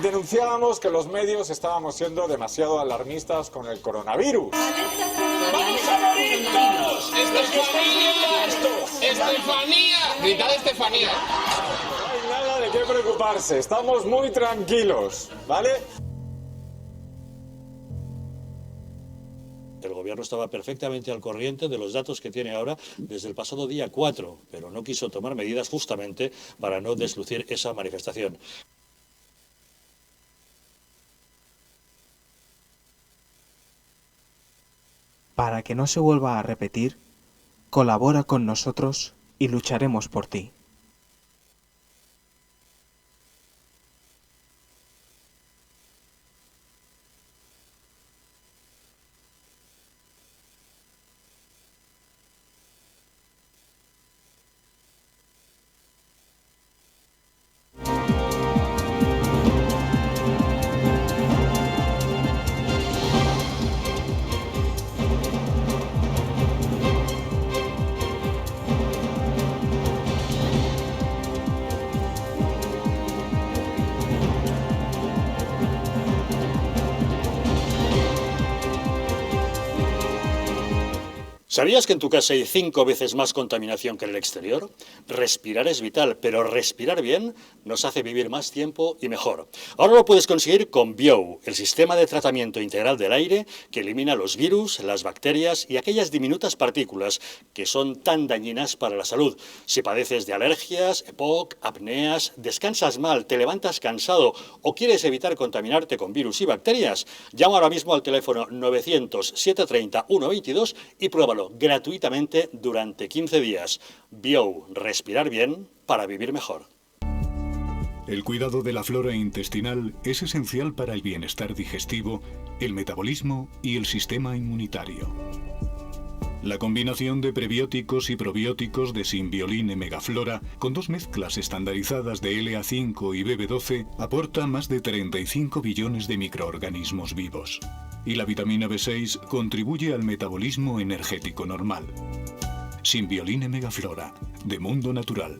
Denunciábamos que los medios estábamos siendo demasiado alarmistas con el coronavirus. ¡Vamos a morir todos! ¡Estefanía! ¡Estefanía! ¡Gritad Estefanía! No hay nada de qué preocuparse, estamos muy tranquilos, ¿vale? El gobierno estaba perfectamente al corriente de los datos que tiene ahora desde el pasado día 4, pero no quiso tomar medidas justamente para no deslucir esa manifestación. Para que no se vuelva a repetir, colabora con nosotros y lucharemos por ti. ¿Sabías que en tu casa hay 5 veces más contaminación que en el exterior? Respirar es vital, pero respirar bien nos hace vivir más tiempo y mejor. Ahora lo puedes conseguir con Biou, el sistema de tratamiento integral del aire que elimina los virus, las bacterias y aquellas diminutas partículas que son tan dañinas para la salud. Si padeces de alergias, EPOC, apneas, descansas mal, te levantas cansado o quieres evitar contaminarte con virus y bacterias, llama ahora mismo al teléfono 900-730-122 y pruébalo gratuitamente durante 15 días. Biou, respirar bien para vivir mejor. El cuidado de la flora intestinal es esencial para el bienestar digestivo, el metabolismo y el sistema inmunitario. La combinación de prebióticos y probióticos de Symbioline Megaflora, con 2 mezclas estandarizadas de LA5 y BB12, aporta más de 35 billones de microorganismos vivos. Y la vitamina B6 contribuye al metabolismo energético normal. Symbioline Megaflora, de Mundo Natural.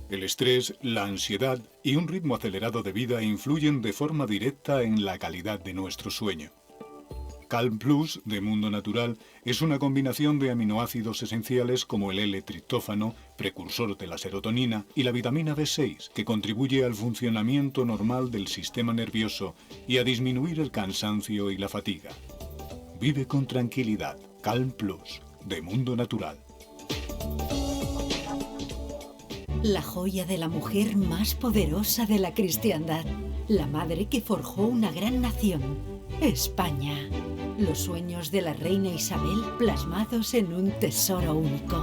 El estrés, la ansiedad y un ritmo acelerado de vida influyen de forma directa en la calidad de nuestro sueño. Calm Plus, de Mundo Natural, es una combinación de aminoácidos esenciales como el L-triptófano, precursor de la serotonina, y la vitamina B6, que contribuye al funcionamiento normal del sistema nervioso y a disminuir el cansancio y la fatiga. Vive con tranquilidad. Calm Plus, de Mundo Natural. La joya de la mujer más poderosa de la cristiandad, la madre que forjó una gran nación, España. Los sueños de la reina Isabel plasmados en un tesoro único.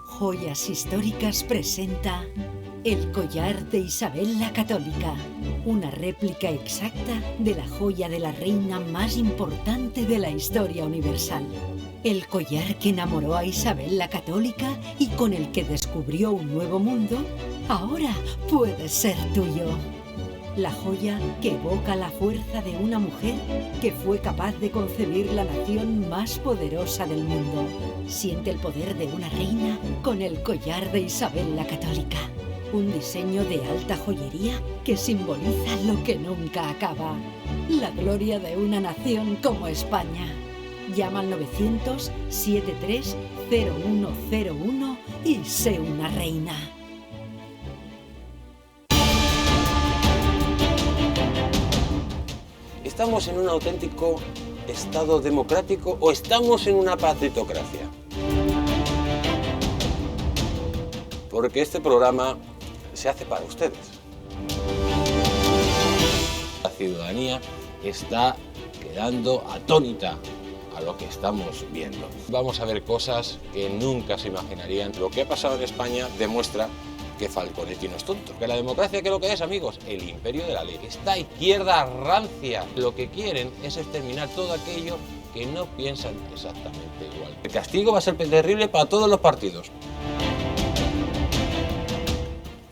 Joyas Históricas presenta el collar de Isabel la Católica, una réplica exacta de la joya de la reina más importante de la historia universal. El collar que enamoró a Isabel la Católica y con el que descubrió un nuevo mundo, ahora puede ser tuyo. La joya que evoca la fuerza de una mujer que fue capaz de concebir la nación más poderosa del mundo. Siente el poder de una reina con el collar de Isabel la Católica. Un diseño de alta joyería que simboliza lo que nunca acaba. La gloria de una nación como España. Llama al 900-73-0101 y sé una reina. ¿Estamos en un auténtico Estado democrático o estamos en una partitocracia? Porque este programa se hace para ustedes. La ciudadanía está quedando atónita a lo que estamos viendo. Vamos a ver cosas que nunca se imaginarían. Lo que ha pasado en España demuestra que Falconetti no es tonto. Que la democracia, ¿qué es lo que es, amigos? El imperio de la ley. Esta izquierda rancia lo que quieren es exterminar todo aquello que no piensan exactamente igual. El castigo va a ser terrible para todos los partidos.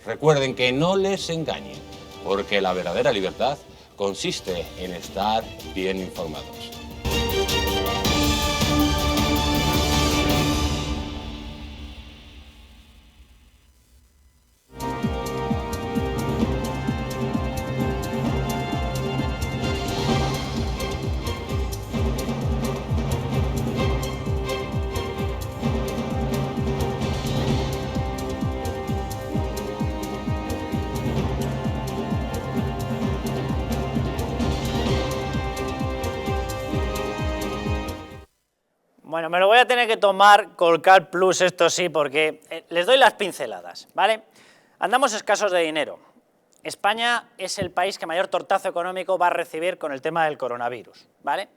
Recuerden que no les engañen, porque la verdadera libertad consiste en estar bien informados. Bueno, me lo voy a tener que tomar con Calm Plus, esto sí, porque les doy las pinceladas, ¿vale? Andamos escasos de dinero. España es el país que mayor tortazo económico va a recibir con el tema del coronavirus, ¿vale?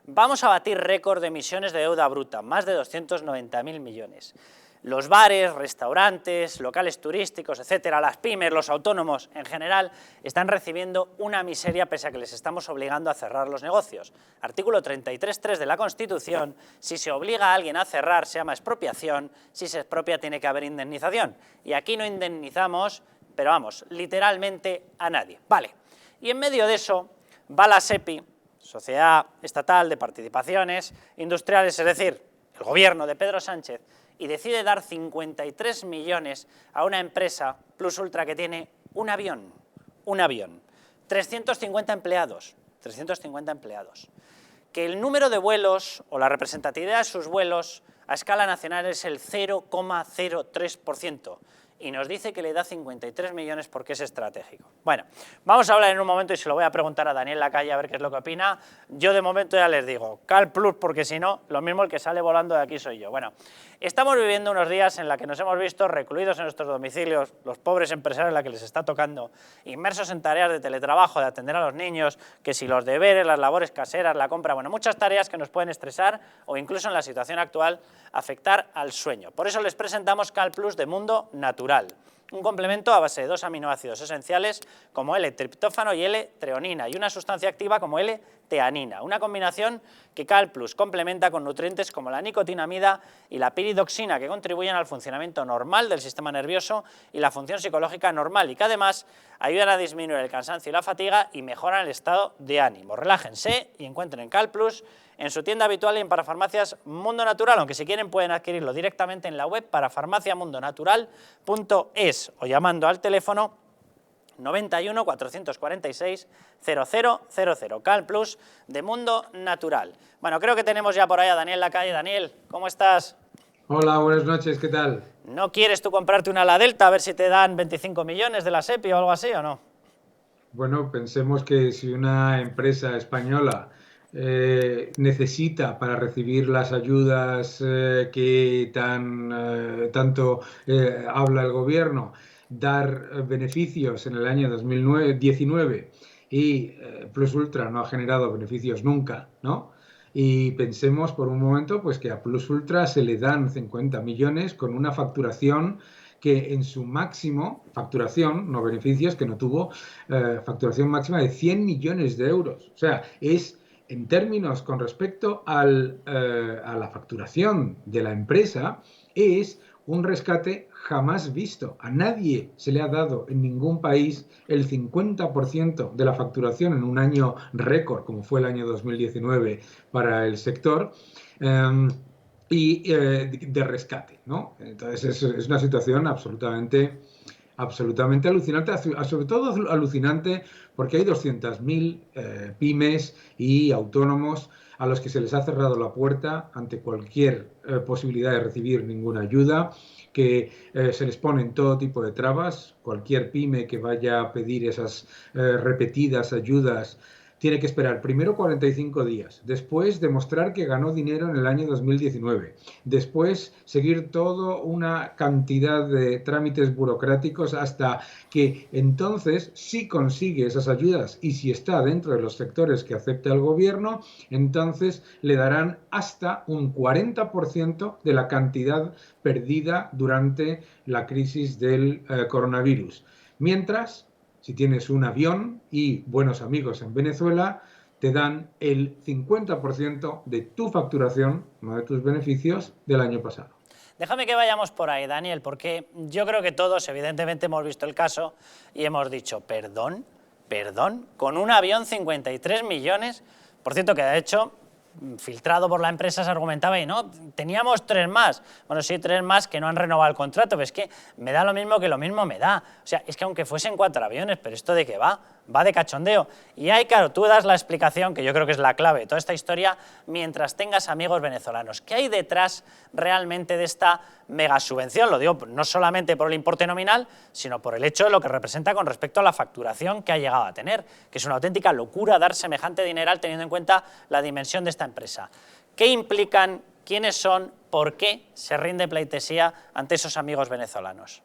Vamos a batir récord de emisiones de deuda bruta, más de 290.000 millones. Los bares, restaurantes, locales turísticos, etcétera, las pymes, los autónomos en general, están recibiendo una miseria pese a que les estamos obligando a cerrar los negocios. Artículo 33.3 de la Constitución, si se obliga a alguien a cerrar se llama expropiación, si se expropia tiene que haber indemnización. Y aquí no indemnizamos, pero vamos, literalmente a nadie. Vale, y en medio de eso va la SEPI, Sociedad Estatal de Participaciones Industriales, es decir, el gobierno de Pedro Sánchez, y decide dar 53 millones a una empresa Plus Ultra que tiene un avión, 350 empleados, que el número de vuelos o la representatividad de sus vuelos a escala nacional es el 0,03%. Y nos dice que le da 53 millones porque es estratégico. Bueno, vamos a hablar en un momento y se lo voy a preguntar a Daniel Lacalle a ver qué es lo que opina. Yo de momento ya les digo, Calm Plus, porque si no, lo mismo el que sale volando de aquí soy yo. Bueno, estamos viviendo unos días en los que nos hemos visto recluidos en nuestros domicilios, los pobres empresarios a los que les está tocando, inmersos en tareas de teletrabajo, de atender a los niños, que si los deberes, las labores caseras, la compra, bueno, muchas tareas que nos pueden estresar o incluso en la situación actual afectar al sueño. Por eso les presentamos Calm Plus de Mundo Natural, un complemento a base de 2 aminoácidos esenciales como L-triptófano y L-treonina y una sustancia activa como L-teanina. teanina, una combinación que CalPlus complementa con nutrientes como la nicotinamida y la piridoxina, que contribuyen al funcionamiento normal del sistema nervioso y la función psicológica normal, y que además ayudan a disminuir el cansancio y la fatiga y mejoran el estado de ánimo. Relájense y encuentren CalPlus en su tienda habitual y en Parafarmacias Mundo Natural, aunque si quieren pueden adquirirlo directamente en la web parafarmaciamundonatural.es o llamando al teléfono 91 446 0000, CalPlus de Mundo Natural. Bueno, creo que tenemos ya por ahí a Daniel Lacalle. Daniel, ¿cómo estás? Hola, buenas noches, ¿qué tal? ¿No quieres tú comprarte una La Delta a ver si te dan 25 millones de la SEPI o algo así o no? Bueno, pensemos que si una empresa española necesita para recibir las ayudas que tanto habla el gobierno, dar beneficios en el año 2019 y Plus Ultra no ha generado beneficios nunca, ¿no? Y pensemos por un momento pues que a Plus Ultra se le dan 50 millones con una facturación que en su máximo, facturación, no beneficios, que no tuvo, facturación máxima de 100 millones de euros. O sea, es en términos con respecto a la facturación de la empresa, es un rescate jamás visto. A nadie se le ha dado en ningún país el 50% de la facturación en un año récord, como fue el año 2019 para el sector, de rescate, ¿no? Entonces es una situación absolutamente alucinante, sobre todo alucinante porque hay 200.000 pymes y autónomos a los que se les ha cerrado la puerta ante cualquier posibilidad de recibir ninguna ayuda, que se les ponen todo tipo de trabas. Cualquier pyme que vaya a pedir esas repetidas ayudas tiene que esperar primero 45 días, después demostrar que ganó dinero en el año 2019, después seguir toda una cantidad de trámites burocráticos hasta que entonces, si consigue esas ayudas y si está dentro de los sectores que acepta el gobierno, entonces le darán hasta un 40% de la cantidad perdida durante la crisis del coronavirus. Mientras, si tienes un avión y buenos amigos en Venezuela, te dan el 50% de tu facturación, no de tus beneficios, del año pasado. Déjame que vayamos por ahí, Daniel, porque yo creo que todos, evidentemente, hemos visto el caso y hemos dicho, perdón, con un avión 53 millones, por cierto que de hecho, filtrado por la empresa se argumentaba y no, teníamos 3 más. Bueno, sí, 3 más que no han renovado el contrato, pero es que me da lo mismo que lo mismo me da. O sea, es que aunque fuesen 4 aviones, pero ¿esto de qué va? Va de cachondeo. Y ahí, claro, tú das la explicación, que yo creo que es la clave de toda esta historia, mientras tengas amigos venezolanos. ¿Qué hay detrás realmente de esta mega subvención? Lo digo no solamente por el importe nominal, sino por el hecho de lo que representa con respecto a la facturación que ha llegado a tener, que es una auténtica locura dar semejante dineral teniendo en cuenta la dimensión de esta empresa. ¿Qué implican? ¿Quiénes son? ¿Por qué se rinde pleitesía ante esos amigos venezolanos?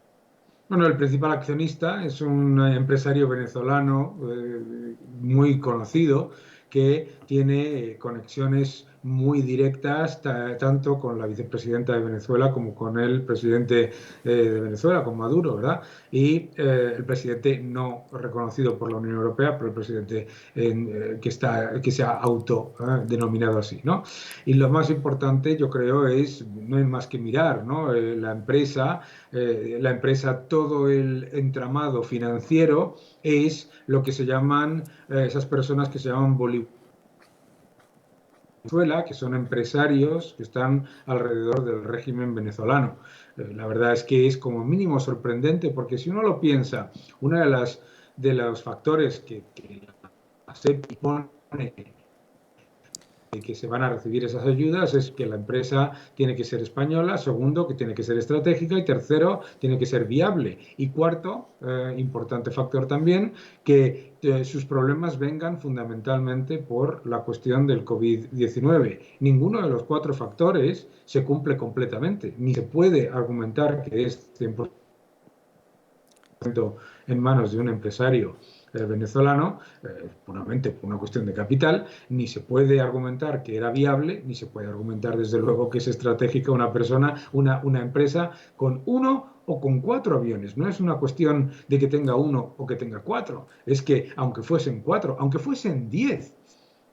Bueno, el principal accionista es un empresario venezolano muy conocido que tiene conexiones muy directas tanto con la vicepresidenta de Venezuela como con el presidente de Venezuela, con Maduro, ¿verdad? Y el presidente no reconocido por la Unión Europea, pero el presidente que se ha autodenominado así, ¿no? Y lo más importante, yo creo, no hay más que mirar, ¿no? La empresa, todo el entramado financiero es lo que se llaman esas personas que se llaman Venezuela, que son empresarios que están alrededor del régimen venezolano. La verdad es que es como mínimo sorprendente, porque si uno lo piensa, uno de los factores que la SEPI pone que se van a recibir esas ayudas es que la empresa tiene que ser española, segundo, que tiene que ser estratégica y tercero, tiene que ser viable. Y cuarto, importante factor también, que sus problemas vengan fundamentalmente por la cuestión del COVID-19. Ninguno de los 4 factores se cumple completamente, ni se puede argumentar que es 100% en manos de un empresario venezolano, puramente por una cuestión de capital, ni se puede argumentar que era viable, ni se puede argumentar desde luego que es estratégica una empresa con 1 o con 4 aviones. No es una cuestión de que tenga 1 o que tenga 4, es que aunque fuesen 4, aunque fuesen 10,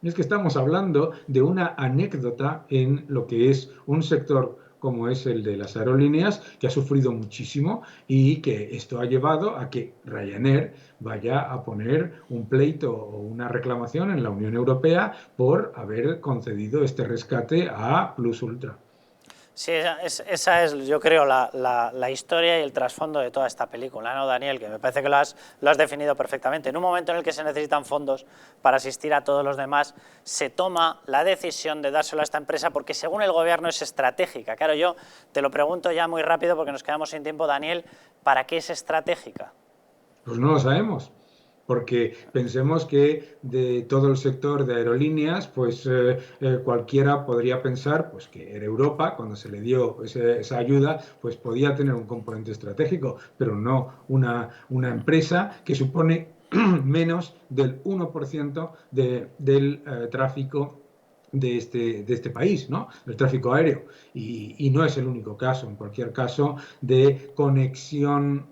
Es que estamos hablando de una anécdota en lo que es un sector como es el de las aerolíneas, que ha sufrido muchísimo y que esto ha llevado a que Ryanair vaya a poner un pleito o una reclamación en la Unión Europea por haber concedido este rescate a Plus Ultra. Sí, esa es, yo creo, la historia y el trasfondo de toda esta película, ¿no, Daniel? Que me parece que lo has definido perfectamente. En un momento en el que se necesitan fondos para asistir a todos los demás, se toma la decisión de dárselo a esta empresa porque según el gobierno es estratégica. Claro, yo te lo pregunto ya muy rápido porque nos quedamos sin tiempo, Daniel, ¿para qué es estratégica? Pues no lo sabemos. Porque pensemos que de todo el sector de aerolíneas, pues cualquiera podría pensar pues, que Air Europa, cuando se le dio esa ayuda, pues podía tener un componente estratégico, pero no una empresa que supone menos del 1% del tráfico de este país, ¿no? El tráfico aéreo. Y no es el único caso, en cualquier caso, de conexión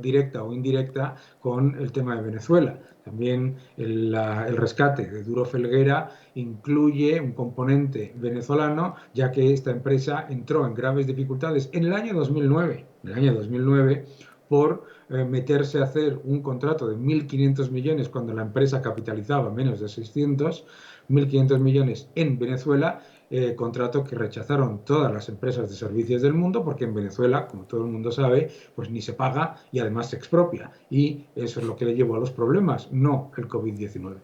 directa o indirecta con el tema de Venezuela. También el rescate de Duro Felguera incluye un componente venezolano, ya que esta empresa entró en graves dificultades en el año 2009, por meterse a hacer un contrato de 1.500 millones cuando la empresa capitalizaba menos de 600, 1.500 millones en Venezuela, contrato que rechazaron todas las empresas de servicios del mundo porque en Venezuela, como todo el mundo sabe, pues ni se paga y además se expropia. Y eso es lo que le llevó a los problemas, no el COVID-19.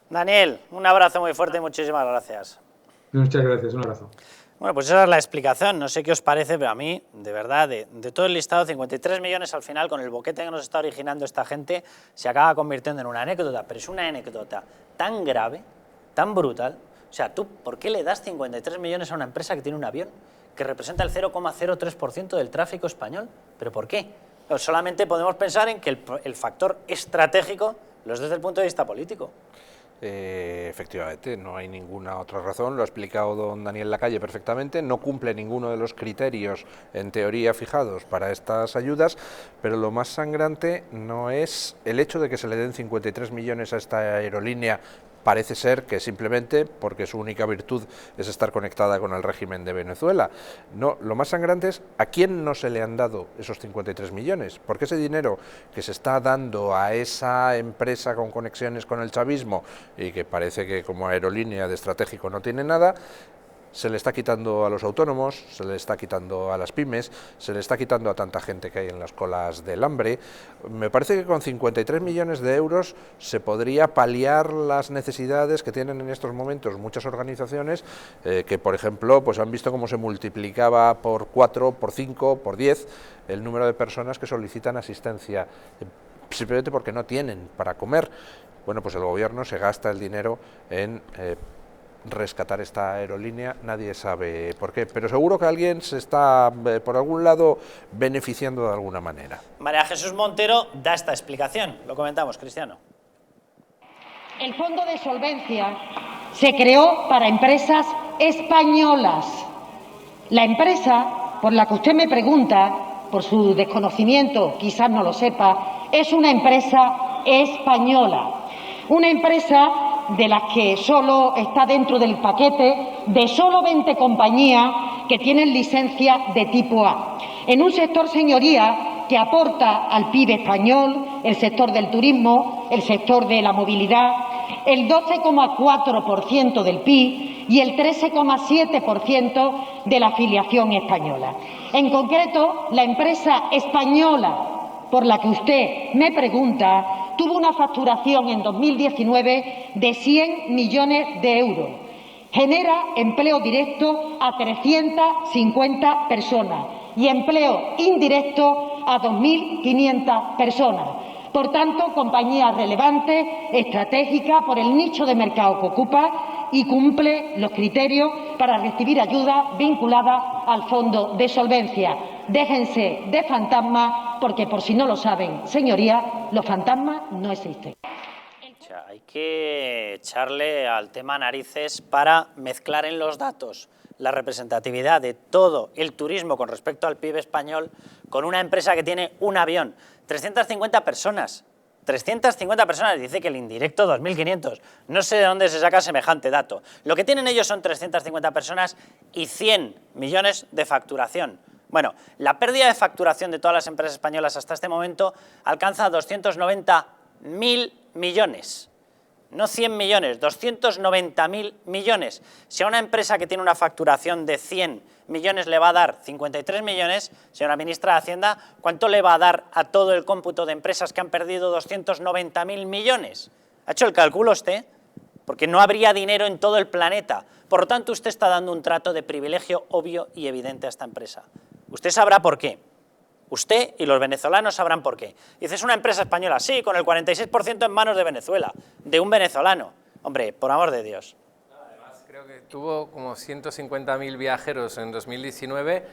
Daniel, un abrazo muy fuerte y muchísimas gracias. Muchas gracias, un abrazo. Bueno, pues esa es la explicación, no sé qué os parece, pero a mí, de verdad, de todo el listado, 53 millones al final, con el boquete que nos está originando esta gente, se acaba convirtiendo en una anécdota, pero es una anécdota tan grave, tan brutal. O sea, ¿tú por qué le das 53 millones a una empresa que tiene un avión que representa el 0,03% del tráfico español? ¿Pero por qué? Pues solamente podemos pensar en que el factor estratégico lo es desde el punto de vista político. Efectivamente, no hay ninguna otra razón, lo ha explicado don Daniel Lacalle perfectamente, no cumple ninguno de los criterios en teoría fijados para estas ayudas, pero lo más sangrante no es el hecho de que se le den 53 millones a esta aerolínea. Parece ser que simplemente porque su única virtud es estar conectada con el régimen de Venezuela. No, lo más sangrante es a quién no se le han dado esos 53 millones, porque ese dinero que se está dando a esa empresa con conexiones con el chavismo y que parece que como aerolínea de estratégico no tiene nada, se le está quitando a los autónomos, se le está quitando a las pymes, se le está quitando a tanta gente que hay en las colas del hambre. Me parece que con 53 millones de euros se podría paliar las necesidades que tienen en estos momentos muchas organizaciones que, por ejemplo, pues han visto cómo se multiplicaba por 4, por 5, por 10 el número de personas que solicitan asistencia, simplemente porque no tienen para comer. Bueno, pues el gobierno se gasta el dinero en rescatar esta aerolínea, nadie sabe por qué, pero seguro que alguien se está por algún lado beneficiando de alguna manera. María Jesús Montero da esta explicación, lo comentamos, Cristiano. El Fondo de Solvencia se creó para empresas españolas. La empresa por la que usted me pregunta, por su desconocimiento, quizás no lo sepa, es una empresa española, una empresa de las que solo está dentro del paquete de solo 20 compañías que tienen licencia de tipo A. En un sector, señoría, que aporta al PIB español, el sector del turismo, el sector de la movilidad, el 12,4% del PIB y el 13,7% de la afiliación española. En concreto, la empresa española por la que usted me pregunta tuvo una facturación en 2019 de 100 millones de euros. Genera empleo directo a 350 personas y empleo indirecto a 2.500 personas. Por tanto, compañía relevante, estratégica por el nicho de mercado que ocupa y cumple los criterios para recibir ayuda vinculada al Fondo de Solvencia. Déjense de fantasmas, porque por si no lo saben, señorías, los fantasmas no existen. O sea, hay que echarle al tema narices para mezclar en los datos la representatividad de todo el turismo con respecto al PIB español con una empresa que tiene un avión, 350 personas. 350 personas, dice que el indirecto 2.500. No sé de dónde se saca semejante dato. Lo que tienen ellos son 350 personas y 100 millones de facturación. Bueno, la pérdida de facturación de todas las empresas españolas hasta este momento alcanza 290.000 millones. No 100 millones, 290.000 millones. Si a una empresa que tiene una facturación de 100 millones le va a dar 53 millones, señora ministra de Hacienda, ¿cuánto le va a dar a todo el cómputo de empresas que han perdido 290.000 millones? ¿Ha hecho el cálculo usted? Porque no habría dinero en todo el planeta. Por lo tanto, usted está dando un trato de privilegio obvio y evidente a esta empresa. Usted sabrá por qué. Usted y los venezolanos sabrán por qué. Dice, es una empresa española, sí, con el 46% en manos de Venezuela, de un venezolano. Hombre, por amor de Dios. Además, creo que tuvo como 150.000 viajeros en 2019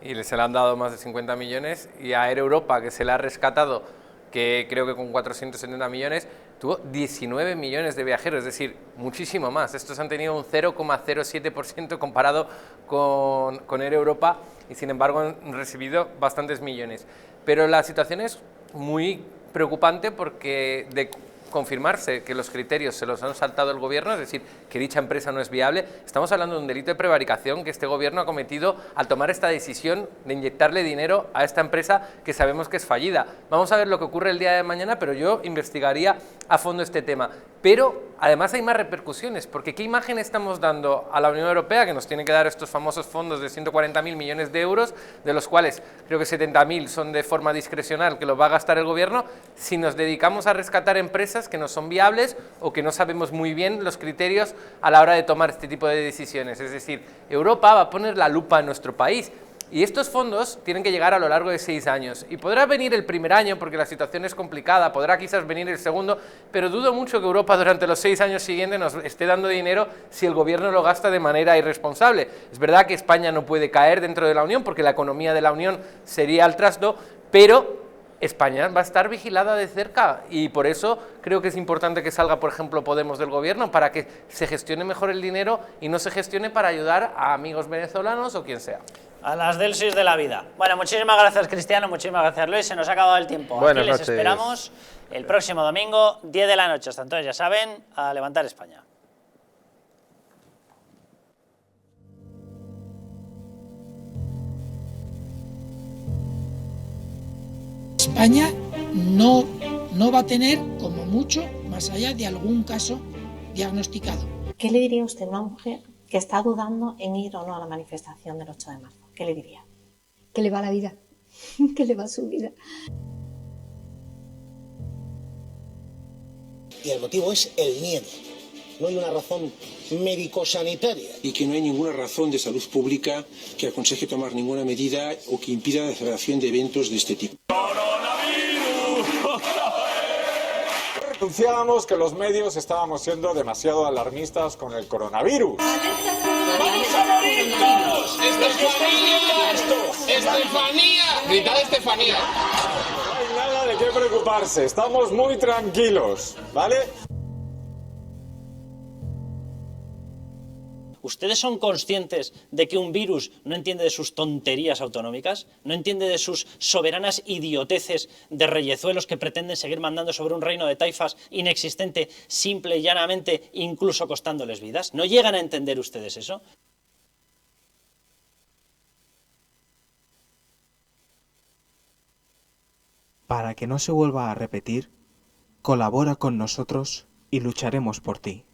y se le han dado más de 50 millones. Y a Air Europa, que se le ha rescatado, que creo que con 470 millones, tuvo 19 millones de viajeros, es decir, muchísimo más. Estos han tenido un 0,07% comparado con Air Europa y sin embargo han recibido bastantes millones. Pero la situación es muy preocupante porque de confirmarse que los criterios se los han saltado el gobierno, es decir, que dicha empresa no es viable, estamos hablando de un delito de prevaricación que este gobierno ha cometido al tomar esta decisión de inyectarle dinero a esta empresa que sabemos que es fallida. Vamos a ver lo que ocurre el día de mañana, pero yo investigaría a fondo este tema. Pero además hay más repercusiones, porque ¿qué imagen estamos dando a la Unión Europea, que nos tiene que dar estos famosos fondos de 140.000 millones de euros, de los cuales creo que 70.000 son de forma discrecional, que los va a gastar el gobierno, si nos dedicamos a rescatar empresas que no son viables o que no sabemos muy bien los criterios a la hora de tomar este tipo de decisiones? Es decir, Europa va a poner la lupa en nuestro país. Y estos fondos tienen que llegar a lo largo de 6 años. Y podrá venir el primer año porque la situación es complicada, podrá quizás venir el segundo, pero dudo mucho que Europa durante los 6 años siguientes nos esté dando dinero si el gobierno lo gasta de manera irresponsable. Es verdad que España no puede caer dentro de la Unión porque la economía de la Unión sería al trasto, pero España va a estar vigilada de cerca y por eso creo que es importante que salga, por ejemplo, Podemos del gobierno para que se gestione mejor el dinero y no se gestione para ayudar a amigos venezolanos o quien sea. A las del SIS de la vida. Bueno, muchísimas gracias, Cristiano, muchísimas gracias, Luis. Se nos ha acabado el tiempo. Buenas Aquí les noches. esperamos el próximo domingo, 10 de la noche. Hasta entonces, ya saben, a levantar España. España no va a tener, como mucho, más allá de algún caso diagnosticado. ¿Qué le diría usted a una mujer que está dudando en ir o no a la manifestación del 8 de marzo? ¿Qué le diría? Que le va la vida, que le va su vida. Y el motivo es el miedo. No hay una razón médico-sanitaria. Y que no hay ninguna razón de salud pública que aconseje tomar ninguna medida o que impida la celebración de eventos de este tipo. Denunciábamos que los medios estábamos siendo demasiado alarmistas con el coronavirus. ¡Vamos a morir todos! ¡Estefanía! ¡Estefanía! Gritad Estefanía. No hay nada de qué preocuparse, estamos muy tranquilos, ¿vale? ¿Ustedes son conscientes de que un virus no entiende de sus tonterías autonómicas? ¿No entiende de sus soberanas idioteces de reyezuelos que pretenden seguir mandando sobre un reino de taifas inexistente, simple y llanamente, incluso costándoles vidas? ¿No llegan a entender ustedes eso? Para que no se vuelva a repetir, colabora con nosotros y lucharemos por ti.